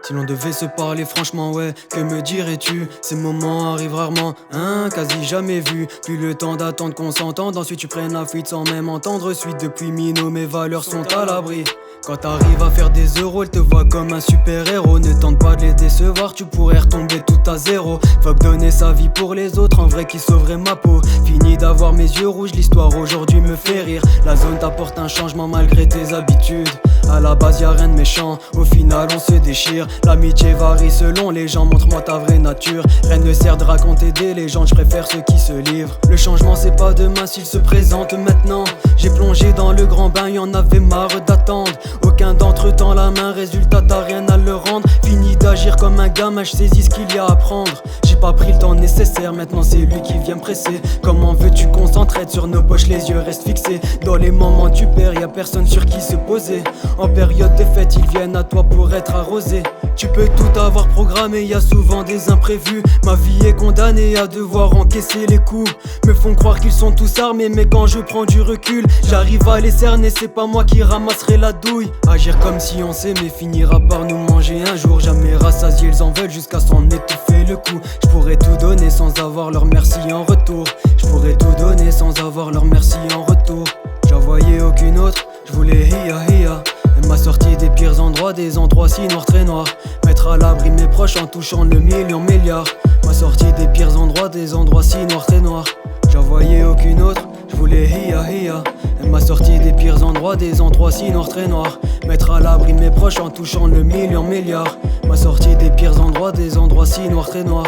Si l'on devait se parler franchement, ouais, que me dirais-tu? Ces moments arrivent rarement, hein, quasi jamais vu. Plus le temps d'attendre qu'on s'entende, ensuite tu prennes la fuite sans même entendre. Suite depuis Mino, mes valeurs sont à l'abri. Quand t'arrives à faire des euros, elle te voit comme un super héros. Ne tente pas de les décevoir, tu pourrais retomber tout à zéro. Faut que donner sa vie pour les autres, en vrai qui sauverait ma peau. Fini d'avoir mes yeux rouges, l'histoire aujourd'hui me fait rire. La zone t'apporte un changement malgré tes habitudes. À la base y'a rien de méchant, au final on se déchire. L'amitié varie selon les gens, montre-moi ta vraie nature. Rien ne sert de raconter des légendes, je préfère ceux qui se livrent. Le changement c'est pas demain s'il se présente maintenant. J'ai plongé dans le grand bain, y'en avait marre d'attendre. Aucun d'entre eux tend la main, résultat t'as rien à leur rendre. Fini d'agir comme un gamin, je saisis ce qu'il y a à prendre. J'ai pas pris le temps nécessaire, maintenant c'est lui qui vient me presser. Comment veux-tu qu'on s'entraide sur nos poches, les yeux restent fixés. Dans les moments tu perds, y'a personne sur qui se poser. En période de fête, ils viennent à toi pour être arrosés. Tu peux tout avoir programmé, y a souvent des imprévus. Ma vie est condamnée à devoir encaisser les coups. Me font croire qu'ils sont tous armés, mais quand je prends du recul, j'arrive à les cerner, c'est pas moi qui ramasserai la douille. Agir comme si on s'aimait finira par nous manger un jour. Jamais rassasiés, ils en veulent jusqu'à s'en étouffer le cou. Je pourrais tout donner sans avoir leur merci en retour. Je pourrais tout donner sans avoir leur merci en retour. J'en voyais aucune autre, je voulais hiya. Elle m'a sorti des pires endroits, des endroits si noirs, très noirs. Mettre à l'abri mes proches en touchant le milliard. M'a sorti des pires endroits, des endroits si noirs, très noirs. J'en voyais aucune autre, je voulais hiya. Elle m'a sorti des pires endroits, des endroits si noirs, très noirs. Mettre à l'abri mes proches en touchant le milliard. M'a sorti des pires endroits, des endroits si noirs, très noirs.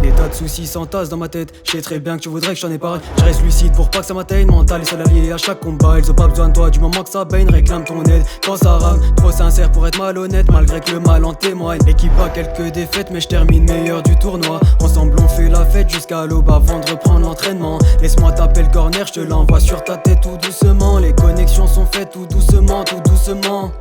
Des tas de soucis s'entassent dans ma tête. Je sais très bien que tu voudrais que je t'en ai parlé. Je reste lucide pour pas que ça m'atteigne. Mental et seul allié à chaque combat. Ils ont pas besoin de toi du moment que ça baigne. Réclame ton aide quand ça rame. Trop sincère pour être malhonnête, malgré que le mal en témoigne. L'équipe a quelques défaites, mais je termine meilleur du tournoi. Ensemble on fait la fête jusqu'à l'aube avant de reprendre l'entraînement. Laisse-moi taper le corner, je te l'envoie sur ta tête tout doucement. Les connexions sont faites tout doucement, tout doucement.